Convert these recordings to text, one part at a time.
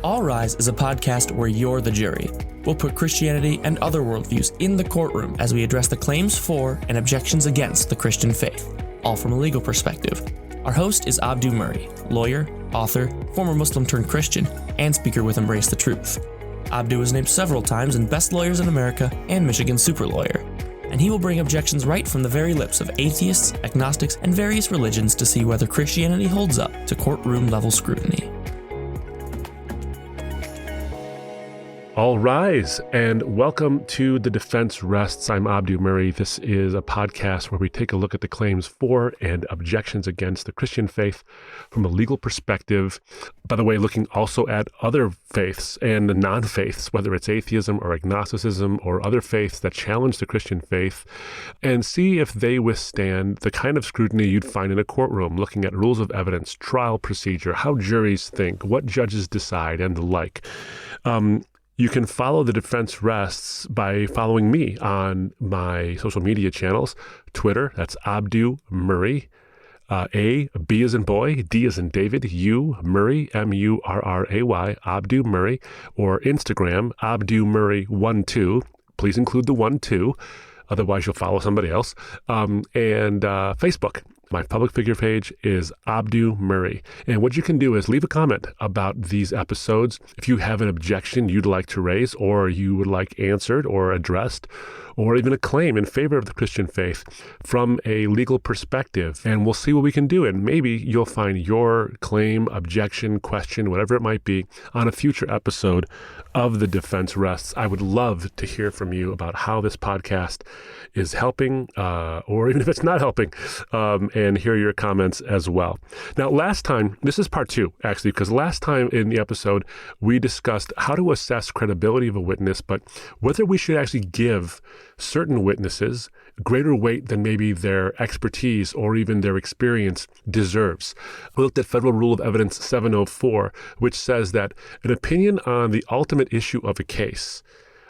All Rise is a podcast where you're the jury. We'll put Christianity and other worldviews in the courtroom as we address the claims for and objections against the Christian faith, all from a legal perspective. Our host is Abdu Murray, lawyer, author, former Muslim-turned-Christian, and speaker with Embrace the Truth. Abdu was named several times in Best Lawyers in America and Michigan Super Lawyer, and he will bring objections right from the very lips of atheists, agnostics, and various religions to see whether Christianity holds up to courtroom-level scrutiny. All rise and welcome to The Defense Rests. I'm Abdu Murray. This is a podcast where we take a look at the claims for and objections against the Christian faith from a legal perspective. By the way, looking also at other faiths and the non-faiths, whether it's atheism or agnosticism or other faiths that challenge the Christian faith, and see if they withstand the kind of scrutiny you'd find in a courtroom, looking at rules of evidence, trial procedure, how juries think, what judges decide, and the like. You can follow The Defense Rests by following me on my social media channels. Twitter, that's Abdu Murray. B as in boy, D as in David, U, Murray, M-U-R-R-A-Y, Abdu Murray. Or Instagram, Abdu Murray12. Please include the 12. Otherwise, you'll follow somebody else. And Facebook. My public figure page is Abdu Murray. And what you can do is leave a comment about these episodes. If you have an objection you'd like to raise, or you would like answered or addressed, or even a claim in favor of the Christian faith from a legal perspective. And we'll see what we can do. And maybe you'll find your claim, objection, question, whatever it might be, on a future episode of The Defense Rests. I would love to hear from you about how this podcast is helping, or even if it's not helping, and hear your comments as well. Now, last time, this is part 2, actually, because last time in the episode, we discussed how to assess credibility of a witness, but whether we should actually give certain witnesses greater weight than maybe their expertise or even their experience deserves. We looked at Federal Rule of Evidence 704, which says that an opinion on the ultimate issue of a case,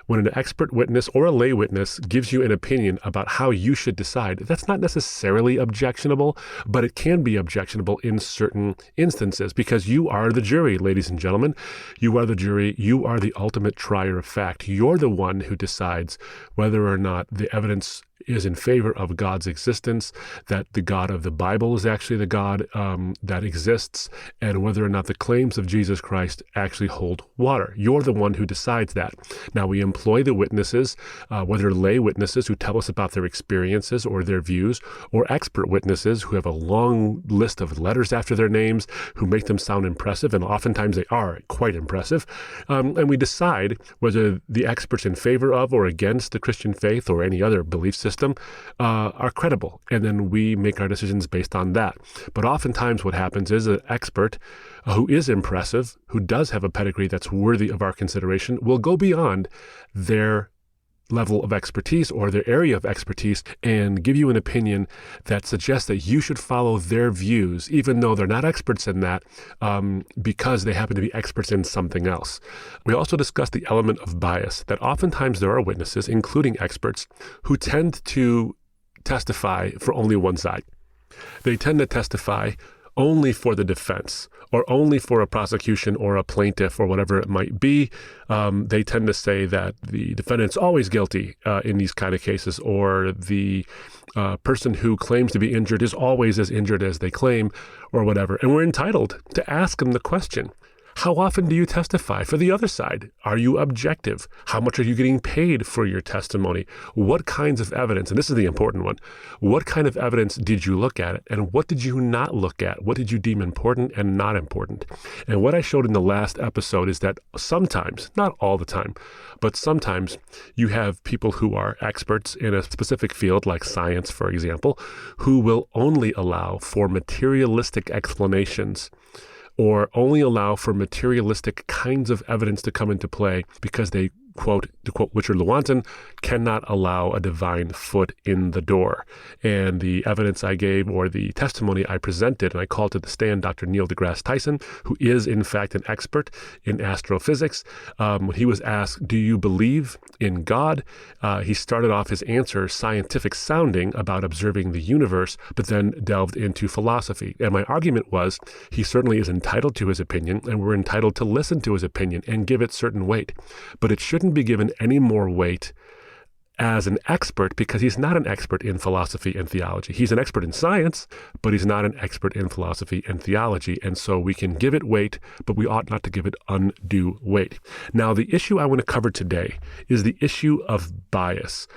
when an expert witness or a lay witness gives you an opinion about how you should decide, that's not necessarily objectionable, but it can be objectionable in certain instances because you are the jury, ladies and gentlemen. You are the jury. You are the ultimate trier of fact. You're the one who decides whether or not the evidence is in favor of God's existence, that the God of the Bible is actually the God that exists, and whether or not the claims of Jesus Christ actually hold water. You're the one who decides that. Now, we employ the witnesses, whether lay witnesses who tell us about their experiences or their views, or expert witnesses who have a long list of letters after their names, who make them sound impressive, and oftentimes they are quite impressive. And we decide whether the experts in favor of or against the Christian faith or any other belief system are credible, and then we make our decisions based on that. But oftentimes what happens is an expert who is impressive, who does have a pedigree that's worthy of our consideration, will go beyond their level of expertise or their area of expertise and give you an opinion that suggests that you should follow their views, even though they're not experts in that, because they happen to be experts in something else. We also discussed the element of bias, that oftentimes there are witnesses, including experts, who tend to testify for only one side. They tend to testify only for the defense, or only for a prosecution or a plaintiff or whatever it might be. They tend to say that the defendant's always guilty in these kind of cases, or the person who claims to be injured is always as injured as they claim, or whatever. And we're entitled to ask them the question, how often do you testify for the other side? Are you objective? How much are you getting paid for your testimony? What kinds of evidence, and this is the important one, what kind of evidence did you look at, and what did you not look at? What did you deem important and not important? And what I showed in the last episode is that sometimes, not all the time, but sometimes you have people who are experts in a specific field, like science, for example, who will only allow for materialistic explanations, or only allow for materialistic kinds of evidence to come into play because they quote, to quote Richard Lewontin, cannot allow a divine foot in the door. And the evidence I gave, or the testimony I presented, and I called to the stand Dr. Neil deGrasse Tyson, who is in fact an expert in astrophysics. When he was asked, do you believe in God? He started off his answer scientific sounding about observing the universe, but then delved into philosophy. And my argument was, he certainly is entitled to his opinion, and we're entitled to listen to his opinion and give it certain weight. But it shouldn't be given any more weight as an expert, because he's not an expert in philosophy and theology. He's an expert in science, but he's not an expert in philosophy and theology. And so we can give it weight, but we ought not to give it undue weight. Now, the issue I want to cover today is the issue of bias,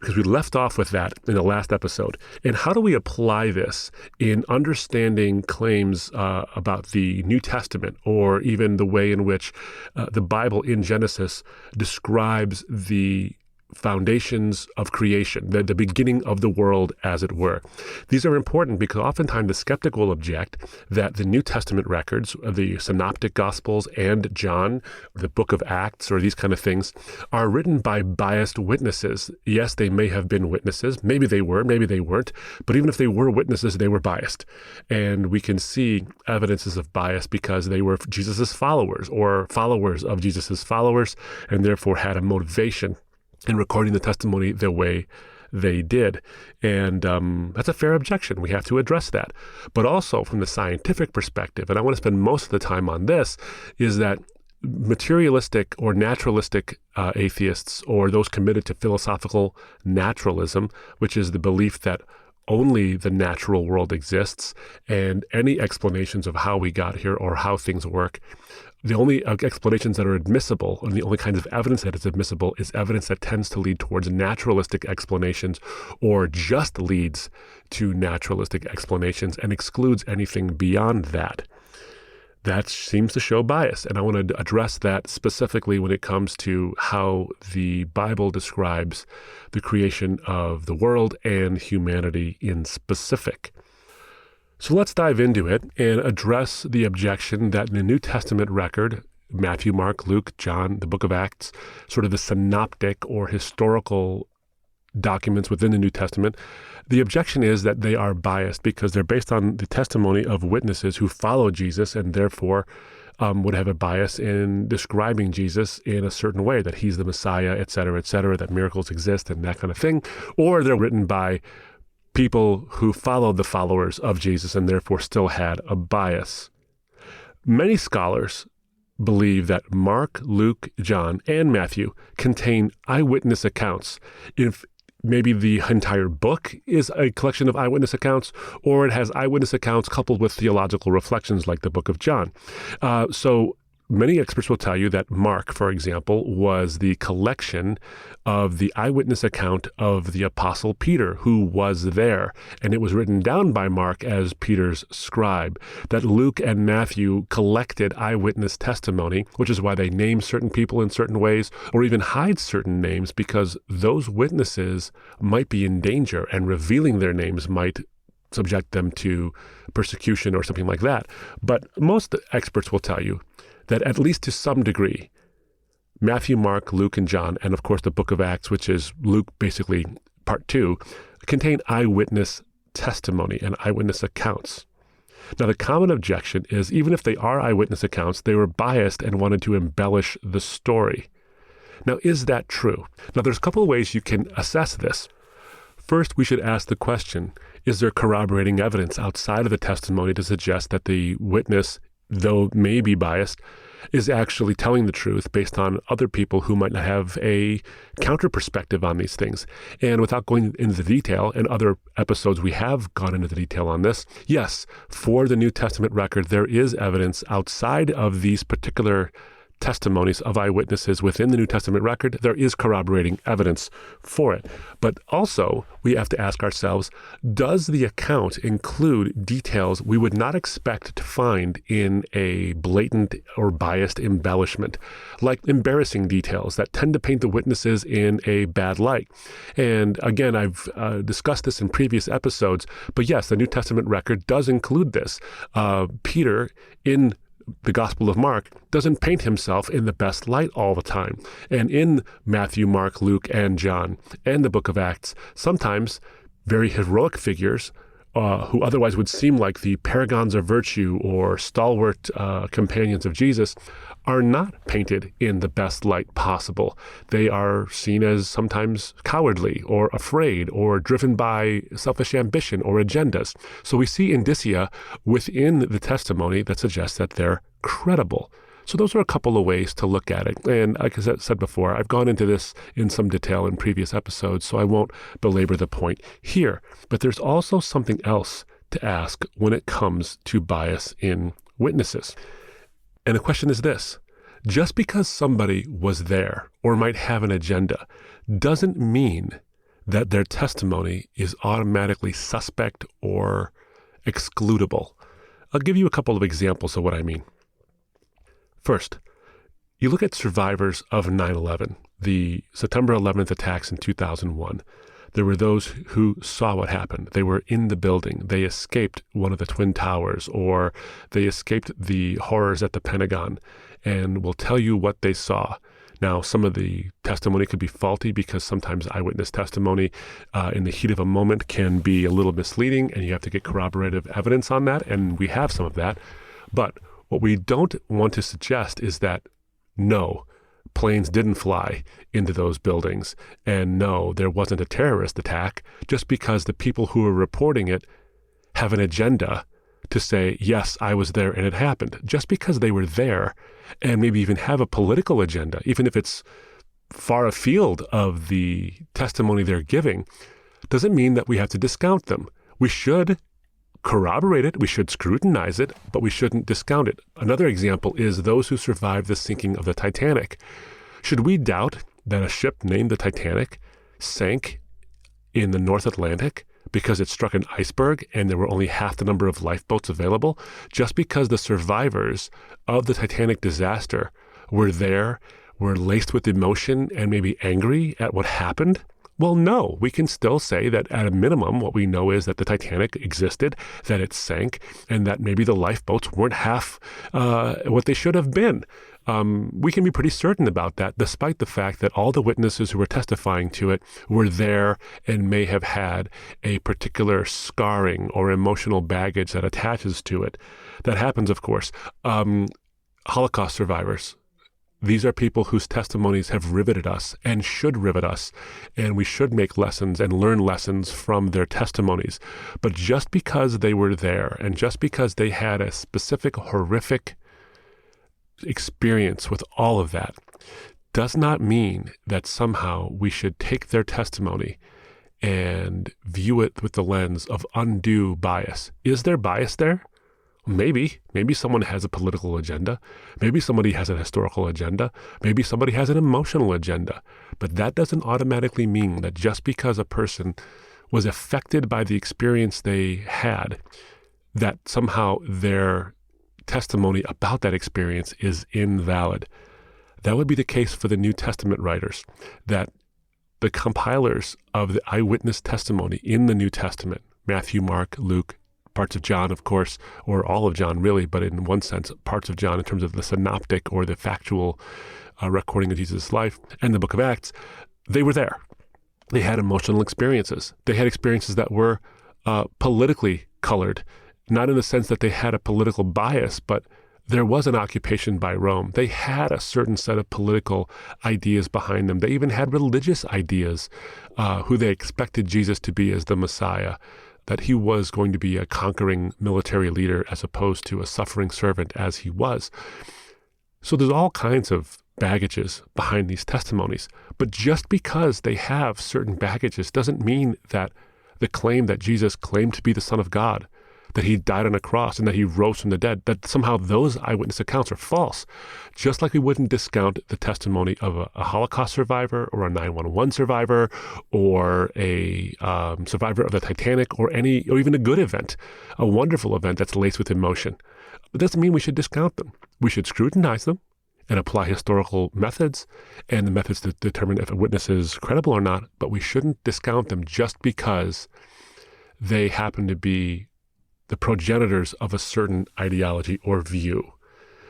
because we left off with that in the last episode. And how do we apply this in understanding claims about the New Testament, or even the way in which the Bible in Genesis describes the foundations of creation, the beginning of the world, as it were. These are important because oftentimes the skeptic will object that the New Testament records, the Synoptic Gospels and John, the book of Acts, or these kind of things, are written by biased witnesses. Yes, they may have been witnesses. Maybe they were, maybe they weren't. But even if they were witnesses, they were biased. And we can see evidences of bias because they were Jesus's followers, or followers of Jesus's followers, and therefore had a motivation in recording the testimony the way they did. And that's a fair objection. We have to address that. But also from the scientific perspective, and I want to spend most of the time on this, is that materialistic or naturalistic atheists, or those committed to philosophical naturalism, which is the belief that only the natural world exists, and any explanations of how we got here or how things work, the only explanations that are admissible, and the only kinds of evidence that is admissible, is evidence that tends to lead towards naturalistic explanations, or just leads to naturalistic explanations and excludes anything beyond that. That seems to show bias, and I want to address that specifically when it comes to how the Bible describes the creation of the world and humanity in specific. So let's dive into it and address the objection that in the New Testament record, Matthew, Mark, Luke, John, the book of Acts, sort of the synoptic or historical documents within the New Testament, the objection is that they are biased because they're based on the testimony of witnesses who follow Jesus, and therefore would have a bias in describing Jesus in a certain way, that he's the Messiah, et cetera, that miracles exist and that kind of thing. Or they're written by people who followed the followers of Jesus and therefore still had a bias. Many scholars believe that Mark, Luke, John, and Matthew contain eyewitness accounts. If maybe the entire book is a collection of eyewitness accounts, or it has eyewitness accounts coupled with theological reflections like the book of John. So many experts will tell you that Mark, for example, was the collection of the eyewitness account of the Apostle Peter, who was there, and it was written down by Mark as Peter's scribe. That Luke and Matthew collected eyewitness testimony, which is why they name certain people in certain ways, or even hide certain names, because those witnesses might be in danger, and revealing their names might subject them to persecution or something like that. But most experts will tell you that at least to some degree, Matthew, Mark, Luke, and John, and of course the book of Acts, which is Luke basically part 2, contain eyewitness testimony and eyewitness accounts. Now, the common objection is even if they are eyewitness accounts, they were biased and wanted to embellish the story. Now, is that true? Now, there's a couple of ways you can assess this. First, we should ask the question, is there corroborating evidence outside of the testimony to suggest that the witness, though may be biased, is actually telling the truth based on other people who might have a counter perspective on these things? And without going into the detail, and other episodes we have gone into the detail on this, yes, for the New Testament record, there is evidence outside of these particular testimonies of eyewitnesses within the New Testament record. There is corroborating evidence for it. But also, we have to ask ourselves, does the account include details we would not expect to find in a blatant or biased embellishment, like embarrassing details that tend to paint the witnesses in a bad light? And again, I've discussed this in previous episodes, but yes, the New Testament record does include this. Peter, in the Gospel of Mark doesn't paint himself in the best light all the time. And in Matthew, Mark, Luke, and John, and the book of Acts, sometimes very heroic figures who otherwise would seem like the paragons of virtue or stalwart companions of Jesus are not painted in the best light possible. They are seen as sometimes cowardly or afraid or driven by selfish ambition or agendas. So we see indicia within the testimony that suggests that they're credible. So those are a couple of ways to look at it. And like I said before, I've gone into this in some detail in previous episodes, so I won't belabor the point here. But there's also something else to ask when it comes to bias in witnesses. And the question is this: just because somebody was there or might have an agenda doesn't mean that their testimony is automatically suspect or excludable. I'll give you a couple of examples of what I mean. First, you look at survivors of 9/11, the September 11th attacks in 2001. There were those who saw what happened. They were in the building. They escaped one of the Twin Towers, or they escaped the horrors at the Pentagon, and will tell you what they saw. Now, some of the testimony could be faulty because sometimes eyewitness testimony in the heat of a moment can be a little misleading, and you have to get corroborative evidence on that, and we have some of that. But what we don't want to suggest is that, no, planes didn't fly into those buildings, and no, there wasn't a terrorist attack, just because the people who are reporting it have an agenda to say, yes, I was there and it happened. Just because they were there and maybe even have a political agenda, even if it's far afield of the testimony they're giving, doesn't mean that we have to discount them. We should corroborate it, we should scrutinize it, but we shouldn't discount it. Another example is those who survived the sinking of the Titanic. Should we doubt that a ship named the Titanic sank in the North Atlantic because it struck an iceberg and there were only half the number of lifeboats available, just because the survivors of the Titanic disaster were there, were laced with emotion and maybe angry at what happened? Well, no, we can still say that at a minimum, what we know is that the Titanic existed, that it sank, and that maybe the lifeboats weren't half what they should have been. We can be pretty certain about that, despite the fact that all the witnesses who were testifying to it were there and may have had a particular scarring or emotional baggage that attaches to it. That happens, of course. Holocaust survivors. These are people whose testimonies have riveted us and should rivet us, and we should make lessons and learn lessons from their testimonies. But just because they were there and just because they had a specific horrific experience with all of that does not mean that somehow we should take their testimony and view it with the lens of undue bias. Is there bias there? Maybe someone has a political agenda. Maybe somebody has a historical agenda. Maybe somebody has an emotional agenda. But that doesn't automatically mean that just because a person was affected by the experience they had, that somehow their testimony about that experience is invalid. That would be the case for the New Testament writers, that the compilers of the eyewitness testimony in the New Testament, Matthew, Mark, Luke, parts of John, of course, or all of John really, but in one sense, parts of John in terms of the synoptic or the factual recording of Jesus' life, and the book of Acts, they were there. They had emotional experiences. They had experiences that were politically colored, not in the sense that they had a political bias, but there was an occupation by Rome. They had a certain set of political ideas behind them. They even had religious ideas, who they expected Jesus to be as the Messiah, that he was going to be a conquering military leader as opposed to a suffering servant as he was. So there's all kinds of baggages behind these testimonies. But just because they have certain baggages doesn't mean that the claim that Jesus claimed to be the Son of God, that he died on a cross and that he rose from the dead, that somehow those eyewitness accounts are false. Just like we wouldn't discount the testimony of a Holocaust survivor or a 9/11 survivor or a survivor of the Titanic or even a good event, a wonderful event that's laced with emotion. It doesn't mean we should discount them. We should scrutinize them and apply historical methods and the methods to determine if a witness is credible or not, but we shouldn't discount them just because they happen to be the progenitors of a certain ideology or view.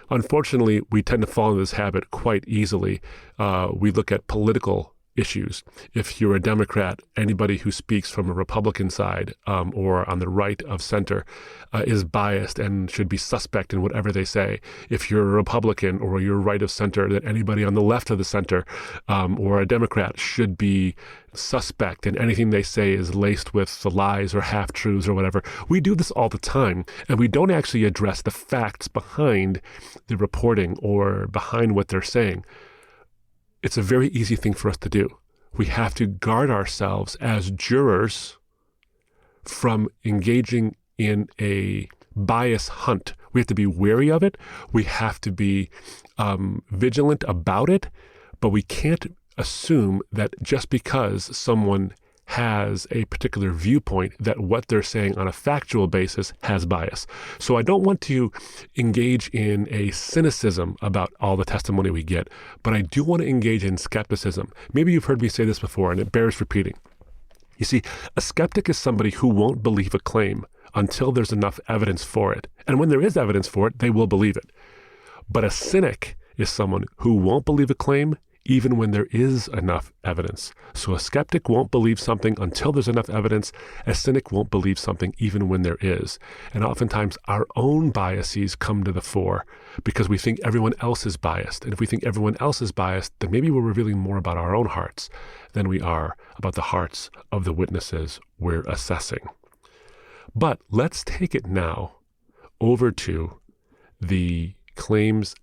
Unfortunately, we tend to fall into this habit quite easily. We look at political issues. If you're a Democrat, anybody who speaks from a Republican side or on the right of center is biased and should be suspect in whatever they say. If you're a Republican or you're right of center, then anybody on the left of the center or a Democrat should be suspect, and anything they say is laced with the lies or half-truths or whatever. We do this all the time, and we don't actually address the facts behind the reporting or behind what they're saying. It's a very easy thing for us to do. We have to guard ourselves as jurors from engaging in a bias hunt. We have to be wary of it. We have to be vigilant about it, but we can't assume that just because someone has a particular viewpoint that what they're saying on a factual basis has bias. So I don't want to engage in a cynicism about all the testimony we get, but I do want to engage in skepticism. Maybe you've heard me say this before, and it bears repeating. You see, a skeptic is somebody who won't believe a claim until there's enough evidence for it. And when there is evidence for it, they will believe it. But a cynic is someone who won't believe a claim even when there is enough evidence. So a skeptic won't believe something until there's enough evidence. A cynic won't believe something even when there is. And oftentimes our own biases come to the fore because we think everyone else is biased. And if we think everyone else is biased, then maybe we're revealing more about our own hearts than we are about the hearts of the witnesses we're assessing. But let's take it now over to the claims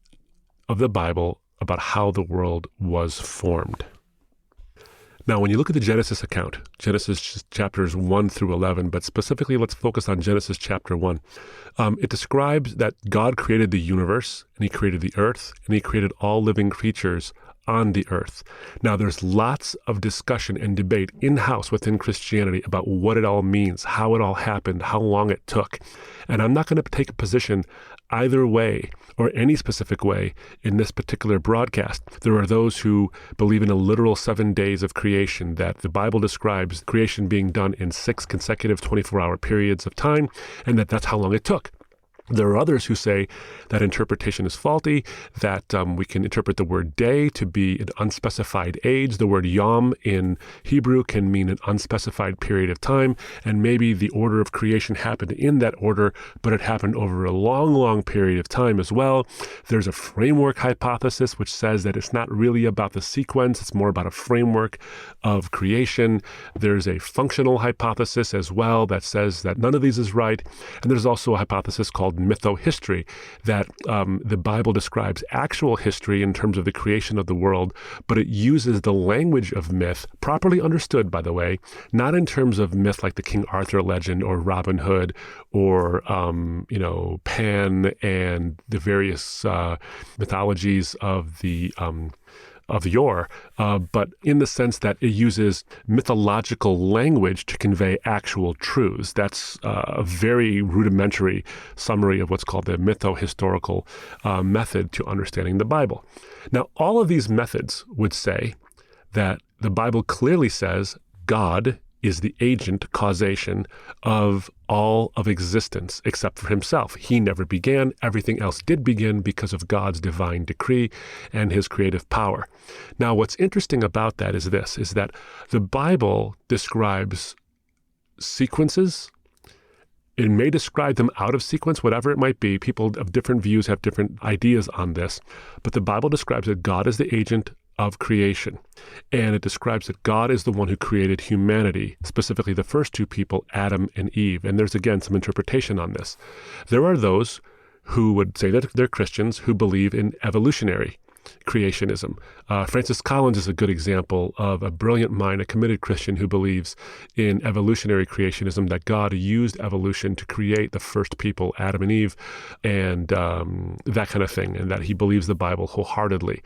of the Bible about how the world was formed. Now, when you look at the Genesis account, Genesis chapters 1 through 11, but specifically let's focus on Genesis chapter 1. It describes that God created the universe, and he created the earth, and he created all living creatures on the earth. Now, there's lots of discussion and debate in-house within Christianity about what it all means, how it all happened, how long it took. And I'm not going to take a position either way or any specific way in this particular broadcast. There are those who believe in a literal 7 days of creation, that the Bible describes creation being done in 6 consecutive 24-hour periods of time, and that's how long it took. There are others who say that interpretation is faulty, that we can interpret the word day to be an unspecified age. The word yom in Hebrew can mean an unspecified period of time, and maybe the order of creation happened in that order, but it happened over a long, long period of time as well. There's a framework hypothesis which says that it's not really about the sequence, it's more about a framework of creation. There's a functional hypothesis as well that says that none of these is right, and there's also a hypothesis called mythohistory, that the Bible describes actual history in terms of the creation of the world, but it uses the language of myth, properly understood, by the way, not in terms of myth like the King Arthur legend or Robin Hood or, Pan and the various mythologies of yore, but in the sense that it uses mythological language to convey actual truths. That's a very rudimentary summary of what's called the mytho-historical method to understanding the Bible. Now, all of these methods would say that the Bible clearly says God is the agent causation of all of existence except for himself. He never began. Everything else did begin because of God's divine decree and his creative power. Now, what's interesting about that is this, is that the Bible describes sequences. It may describe them out of sequence, whatever it might be. People of different views have different ideas on this. But the Bible describes that God is the agent of creation. And it describes that God is the one who created humanity, specifically the first two people, Adam and Eve. And there's, again, some interpretation on this. There are those who would say that they're Christians who believe in evolutionary creationism. Francis Collins is a good example of a brilliant mind, a committed Christian who believes in evolutionary creationism, that God used evolution to create the first people, Adam and Eve, and that kind of thing, and that he believes the Bible wholeheartedly.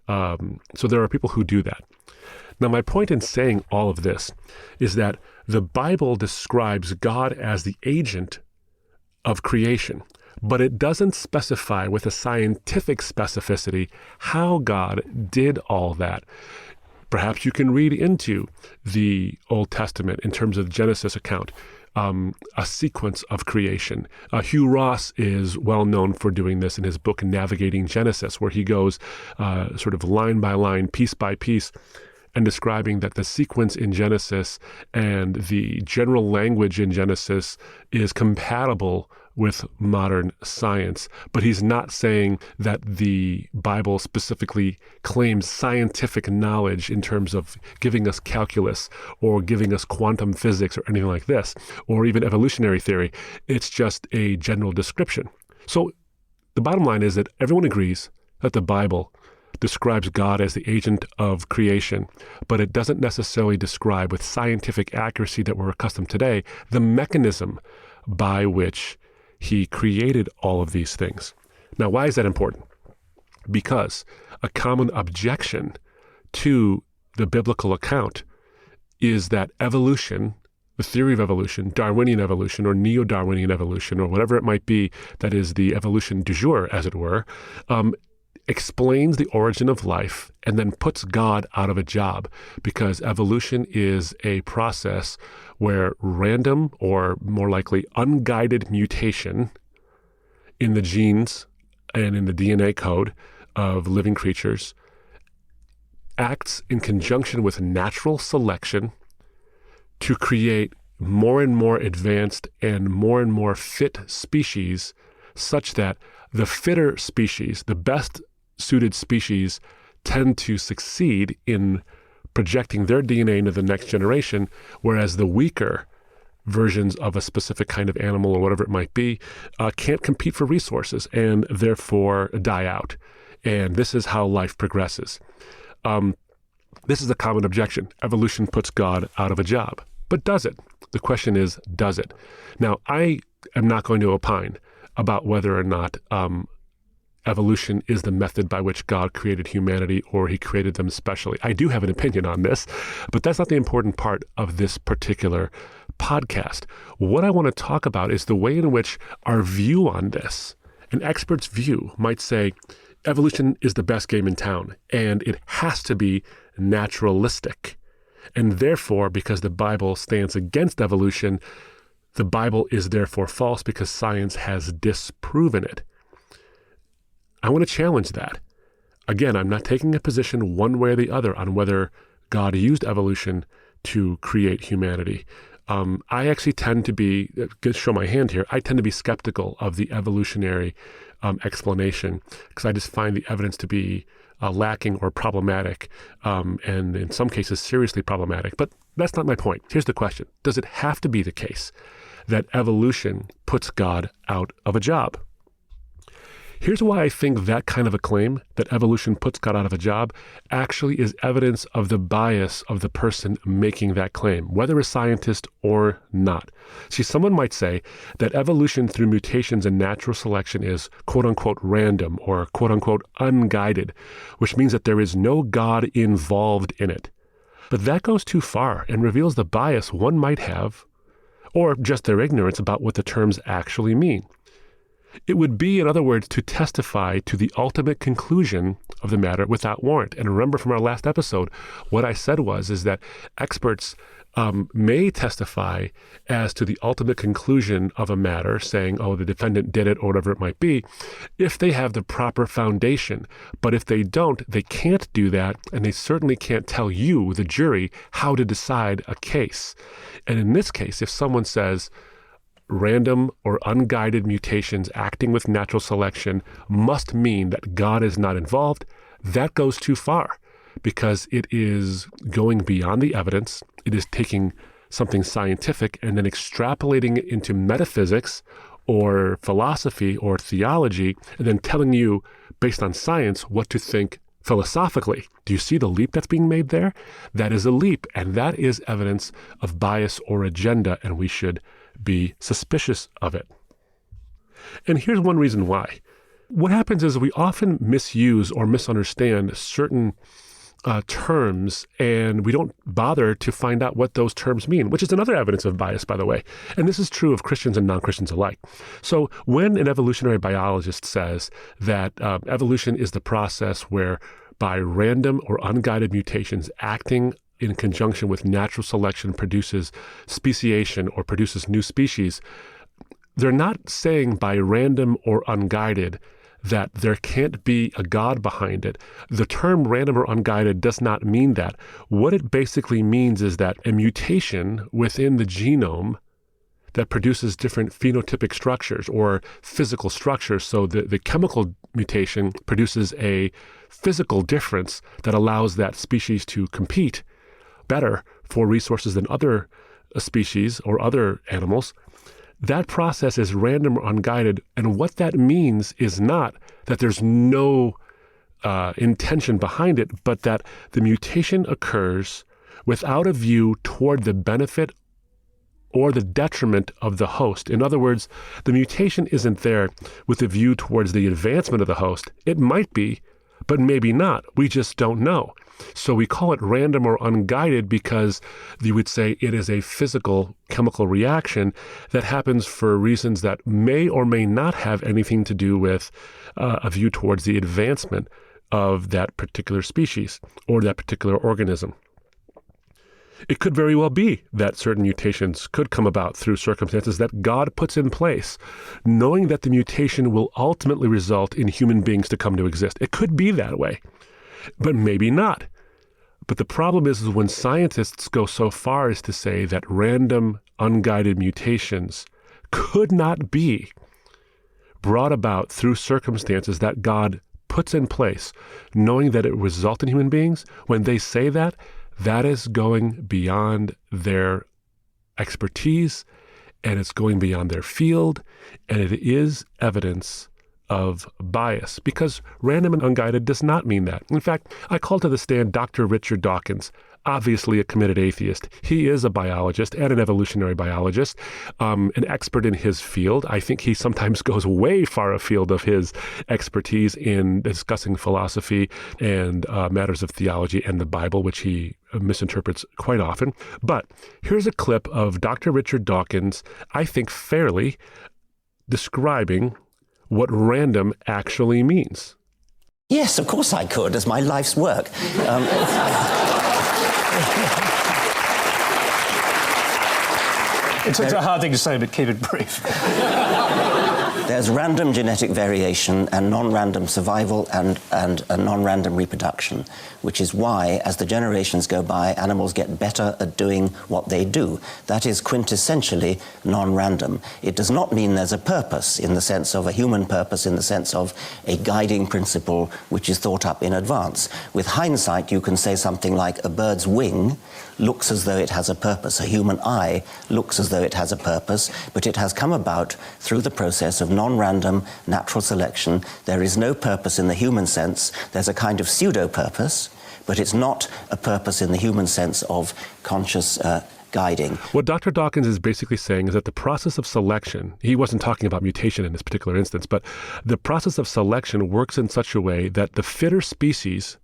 So there are people who do that. Now, my point in saying all of this is that the Bible describes God as the agent of creation, but it doesn't specify with a scientific specificity how God did all that. Perhaps you can read into the Old Testament in terms of the Genesis account. a sequence of creation. Hugh Ross is well known for doing this in his book Navigating Genesis, where he goes sort of line by line, piece by piece, and describing that the sequence in Genesis and the general language in Genesis is compatible with modern science. But he's not saying that the Bible specifically claims scientific knowledge in terms of giving us calculus or giving us quantum physics or anything like this, or even evolutionary theory. It's just a general description. So the bottom line is that everyone agrees that the Bible describes God as the agent of creation, but it doesn't necessarily describe with scientific accuracy that we're accustomed today the mechanism by which he created all of these things. Now, why is that important? Because a common objection to the biblical account is that evolution, the theory of evolution, Darwinian evolution or neo-Darwinian evolution or whatever it might be, that is the evolution du jour, as it were, explains the origin of life and then puts God out of a job, because evolution is a process where random, or more likely unguided mutation in the genes and in the DNA code of living creatures acts in conjunction with natural selection to create more and more advanced and more fit species, such that the fitter species, the best suited species, tend to succeed in projecting their DNA into the next generation, whereas the weaker versions of a specific kind of animal or whatever it might be can't compete for resources and therefore die out. And this is how life progresses. This is a common objection. Evolution puts God out of a job. But does it? The question is, does it? Now, I am not going to opine about whether or not evolution is the method by which God created humanity or he created them specially. I do have an opinion on this, but that's not the important part of this particular podcast. What I want to talk about is the way in which our view on this, an expert's view, might say evolution is the best game in town and it has to be naturalistic. And therefore, because the Bible stands against evolution, the Bible is therefore false because science has disproven it. I want to challenge that. Again, I'm not taking a position one way or the other on whether God used evolution to create humanity. I actually tend to be, show my hand here, I tend to be skeptical of the evolutionary explanation, because I just find the evidence to be lacking or problematic, and in some cases seriously problematic. But that's not my point. Here's the question. Does it have to be the case that evolution puts God out of a job? Here's why I think that kind of a claim, that evolution puts God out of a job, actually is evidence of the bias of the person making that claim, whether a scientist or not. See, someone might say that evolution through mutations and natural selection is quote-unquote random or quote-unquote unguided, which means that there is no God involved in it. But that goes too far and reveals the bias one might have, or just their ignorance about what the terms actually mean. It would be, in other words, to testify to the ultimate conclusion of the matter without warrant. And remember from our last episode, what I said is that experts may testify as to the ultimate conclusion of a matter, saying, oh, the defendant did it, or whatever it might be, if they have the proper foundation. But if they don't, they can't do that, and they certainly can't tell you, the jury, how to decide a case. And in this case, if someone says, random or unguided mutations acting with natural selection must mean that God is not involved, that goes too far, because it is going beyond the evidence. It is taking something scientific and then extrapolating it into metaphysics or philosophy or theology, and then telling you, based on science, what to think philosophically. Do you see the leap that's being made there? That is a leap, and that is evidence of bias or agenda, and we should be suspicious of it. And here's one reason why. What happens is we often misuse or misunderstand certain terms, and we don't bother to find out what those terms mean, which is another evidence of bias, by the way. And this is true of Christians and non-Christians alike. So when an evolutionary biologist says that evolution is the process where by random or unguided mutations acting in conjunction with natural selection produces speciation or produces new species, they're not saying by random or unguided that there can't be a God behind it. The term random or unguided does not mean that. What it basically means is that a mutation within the genome that produces different phenotypic structures or physical structures. So the chemical mutation produces a physical difference that allows that species to compete better for resources than other species or other animals. That process is random or unguided. And what that means is not that there's no intention behind it, but that the mutation occurs without a view toward the benefit or the detriment of the host. In other words, the mutation isn't there with a view towards the advancement of the host. It might be, but maybe not. We just don't know. So we call it random or unguided because you would say it is a physical chemical reaction that happens for reasons that may or may not have anything to do with a view towards the advancement of that particular species or that particular organism. It could very well be that certain mutations could come about through circumstances that God puts in place, knowing that the mutation will ultimately result in human beings to come to exist. It could be that way, but maybe not. But the problem is when scientists go so far as to say that random, unguided mutations could not be brought about through circumstances that God puts in place, knowing that it will result in human beings, when they say that, that is going beyond their expertise, and it's going beyond their field, and it is evidence of bias, because random and unguided does not mean that. In fact, I call to the stand Dr. Richard Dawkins, obviously a committed atheist. He is a biologist and an evolutionary biologist, an expert in his field. I think he sometimes goes way far afield of his expertise in discussing philosophy and matters of theology and the Bible, which he misinterprets quite often. But here's a clip of Dr. Richard Dawkins, I think fairly, describing what random actually means. Yes, of course I could, as my life's work. It's a hard thing to say, but keep it brief. There's random genetic variation and non-random survival and a non-random reproduction, which is why, as the generations go by, animals get better at doing what they do. That is quintessentially non-random. It does not mean there's a purpose in the sense of a human purpose, in the sense of a guiding principle which is thought up in advance. With hindsight, you can say something like a bird's wing looks as though it has a purpose. A human eye looks as though it has a purpose, but it has come about through the process of non-random natural selection. There is no purpose in the human sense. There's a kind of pseudo-purpose, but it's not a purpose in the human sense of conscious guiding. What Dr. Dawkins is basically saying is that the process of selection, he wasn't talking about mutation in this particular instance, but the process of selection works in such a way that the fitter species,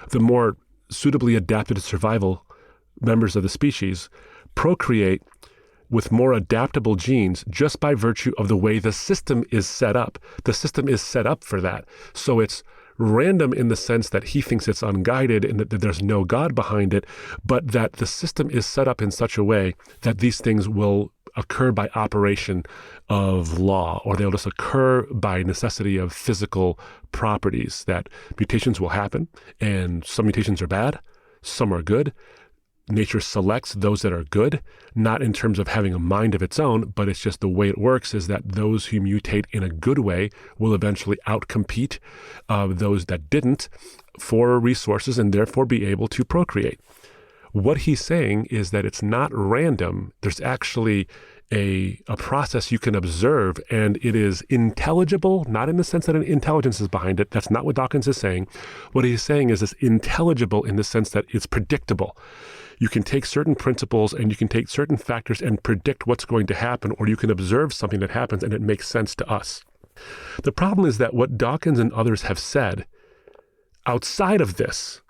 the more suitably adapted to survival members of the species, procreate with more adaptable genes just by virtue of the way the system is set up. The system is set up for that. So it's random in the sense that he thinks it's unguided and that there's no God behind it, but that the system is set up in such a way that these things will occur by operation of law, or they'll just occur by necessity of physical properties, that mutations will happen, and some mutations are bad, some are good. Nature selects those that are good, not in terms of having a mind of its own, but it's just the way it works is that those who mutate in a good way will eventually outcompete those that didn't for resources and therefore be able to procreate. What he's saying is that it's not random. There's actually a process you can observe, and it is intelligible, not in the sense that an intelligence is behind it. That's not what Dawkins is saying. What he's saying is it's intelligible in the sense that it's predictable. You can take certain principles and you can take certain factors and predict what's going to happen, or you can observe something that happens and it makes sense to us. The problem is that what Dawkins and others have said outside of this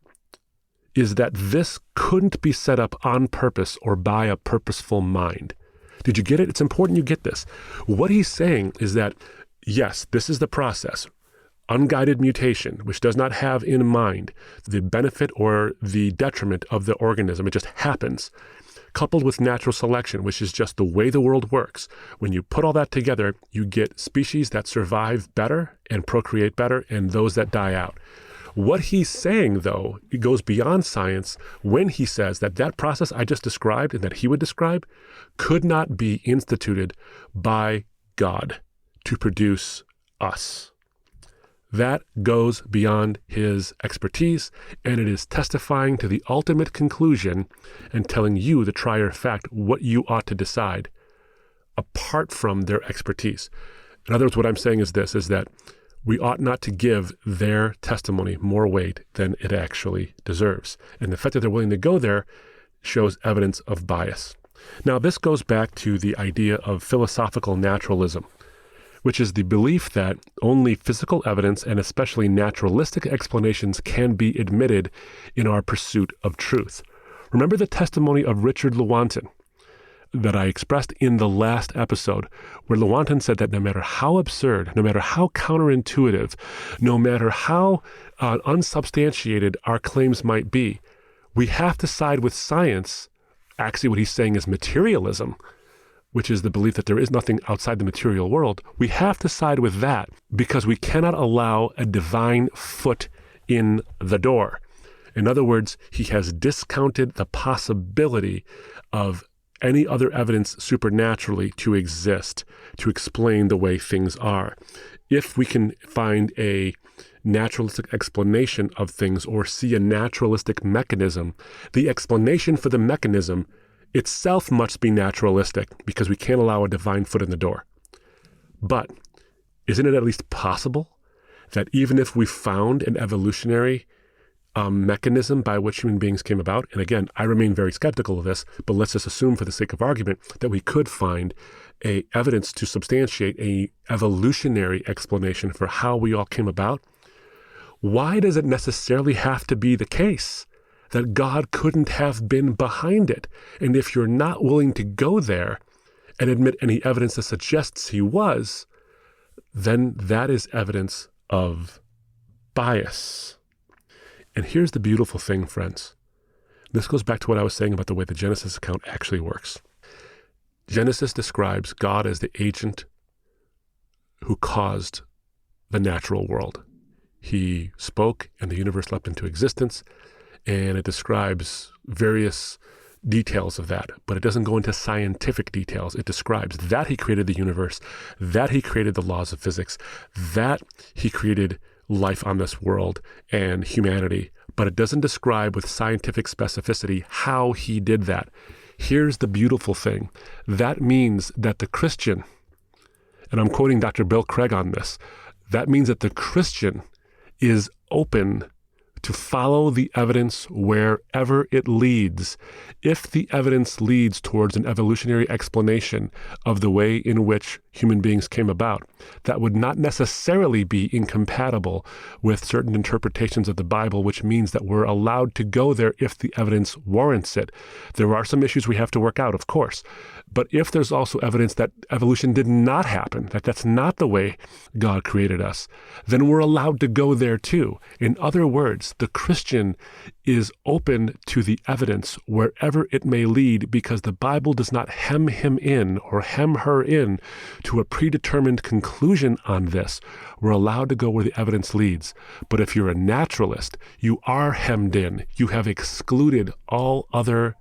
is that this couldn't be set up on purpose or by a purposeful mind. Did you get it? It's important you get this. What he's saying is that, yes, this is the process. unguided mutation, which does not have in mind the benefit or the detriment of the organism, it just happens, coupled with natural selection, which is just the way the world works. When you put all that together, you get species that survive better and procreate better, and those that die out. What he's saying, though, it goes beyond science when he says that that process I just described and that he would describe could not be instituted by God to produce us. That goes beyond his expertise, and it is testifying to the ultimate conclusion and telling you, the trier of fact, what you ought to decide apart from their expertise. In other words, what I'm saying is this, is that we ought not to give their testimony more weight than it actually deserves. And the fact that they're willing to go there shows evidence of bias. Now, this goes back to the idea of philosophical naturalism, which is the belief that only physical evidence and especially naturalistic explanations can be admitted in our pursuit of truth. Remember the testimony of Richard Lewontin that I expressed in the last episode, where Lewontin said that no matter how absurd, no matter how counterintuitive, no matter how unsubstantiated our claims might be, we have to side with science. Actually, what he's saying is materialism, which is the belief that there is nothing outside the material world. We have to side with that because we cannot allow a divine foot in the door. In other words, he has discounted the possibility of any other evidence supernaturally to exist to explain the way things are. If we can find a naturalistic explanation of things or see a naturalistic mechanism, the explanation for the mechanism itself must be naturalistic because we can't allow a divine foot in the door. But isn't it at least possible that even if we found an evolutionary mechanism by which human beings came about, and again, I remain very skeptical of this, but let's just assume for the sake of argument that we could find a evidence to substantiate a evolutionary explanation for how we all came about, why does it necessarily have to be the case that God couldn't have been behind it? And if you're not willing to go there and admit any evidence that suggests he was, then that is evidence of bias. And here's the beautiful thing, friends. This goes back to what I was saying about the way the Genesis account actually works. Genesis describes God as the agent who caused the natural world. He spoke and the universe leapt into existence, and it describes various details of that, but it doesn't go into scientific details. It describes that he created the universe, that he created the laws of physics, that he created life on this world and humanity, but it doesn't describe with scientific specificity how he did that. Here's the beautiful thing. That means that the Christian, and I'm quoting Dr. Bill Craig on this, that means that the Christian is open to follow the evidence wherever it leads. If the evidence leads towards an evolutionary explanation of the way in which human beings came about, that would not necessarily be incompatible with certain interpretations of the Bible, which means that we're allowed to go there if the evidence warrants it. There are some issues we have to work out, of course. But if there's also evidence that evolution did not happen, that that's not the way God created us, then we're allowed to go there too. In other words, the Christian is open to the evidence wherever it may lead because the Bible does not hem him in or hem her in to a predetermined conclusion on this. We're allowed to go where the evidence leads. But if you're a naturalist, you are hemmed in. You have excluded all other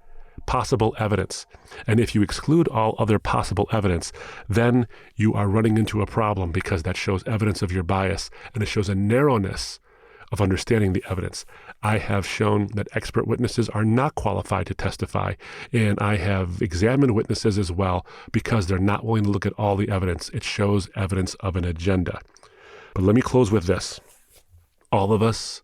possible evidence. And if you exclude all other possible evidence, then you are running into a problem because that shows evidence of your bias and it shows a narrowness of understanding the evidence. I have shown that expert witnesses are not qualified to testify, and I have examined witnesses as well because they're not willing to look at all the evidence. It shows evidence of an agenda. But let me close with this. All of us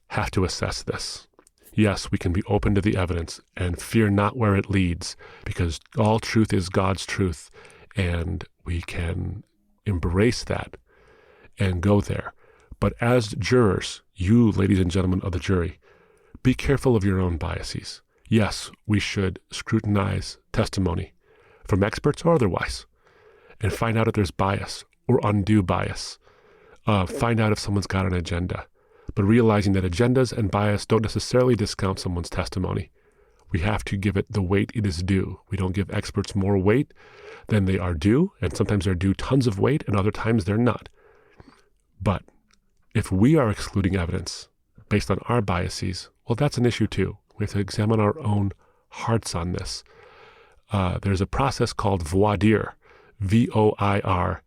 have to assess this. Yes, we can be open to the evidence and fear not where it leads, because all truth is God's truth, and we can embrace that and go there. But as jurors, you, ladies and gentlemen of the jury, be careful of your own biases. Yes, we should scrutinize testimony from experts or otherwise and find out if there's bias or undue bias. find out if someone's got an agenda, but realizing that agendas and bias don't necessarily discount someone's testimony. We have to give it the weight it is due. We don't give experts more weight than they are due, and sometimes they're due tons of weight, and other times they're not. But if we are excluding evidence based on our biases, well, that's an issue too. We have to examine our own hearts on this. There's a process called voir dire, V-O-I-R,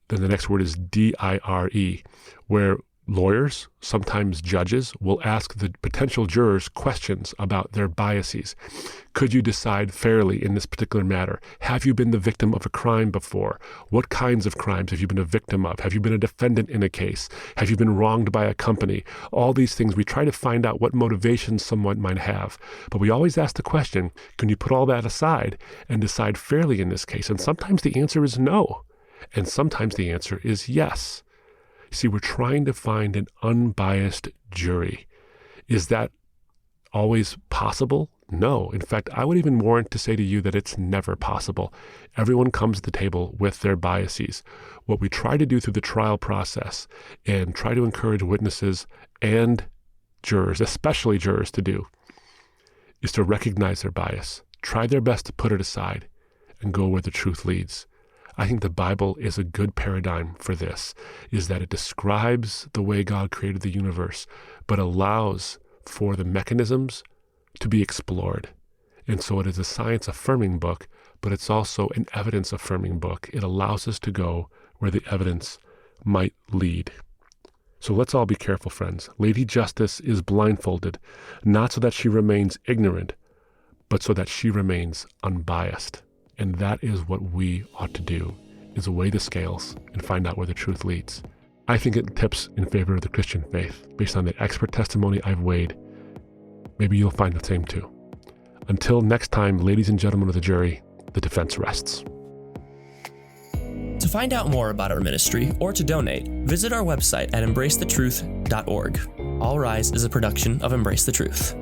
then the next word is D-I-R-E, where lawyers, sometimes judges, will ask the potential jurors questions about their biases. Could you decide fairly in this particular matter? Have you been the victim of a crime before? What kinds of crimes have you been a victim of? Have you been a defendant in a case? Have you been wronged by a company? All these things, we try to find out what motivations someone might have. But we always ask the question, can you put all that aside and decide fairly in this case? And sometimes the answer is no. And sometimes the answer is yes. See, we're trying to find an unbiased jury. Is that always possible? No. In fact, I would even warrant to say to you that it's never possible. Everyone comes to the table with their biases. What we try to do through the trial process and try to encourage witnesses and jurors, especially jurors, to do is to recognize their bias, try their best to put it aside, and go where the truth leads. I think the Bible is a good paradigm for this, is that it describes the way God created the universe, but allows for the mechanisms to be explored. And so it is a science-affirming book, but it's also an evidence-affirming book. It allows us to go where the evidence might lead. So let's all be careful, friends. Lady Justice is blindfolded, not so that she remains ignorant, but so that she remains unbiased. And that is what we ought to do, is weigh the scales and find out where the truth leads. I think it tips in favor of the Christian faith based on the expert testimony I've weighed. Maybe you'll find the same too. Until next time, ladies and gentlemen of the jury, the defense rests. To find out more about our ministry or to donate, visit our website at embracethetruth.org. All Rise is a production of Embrace the Truth.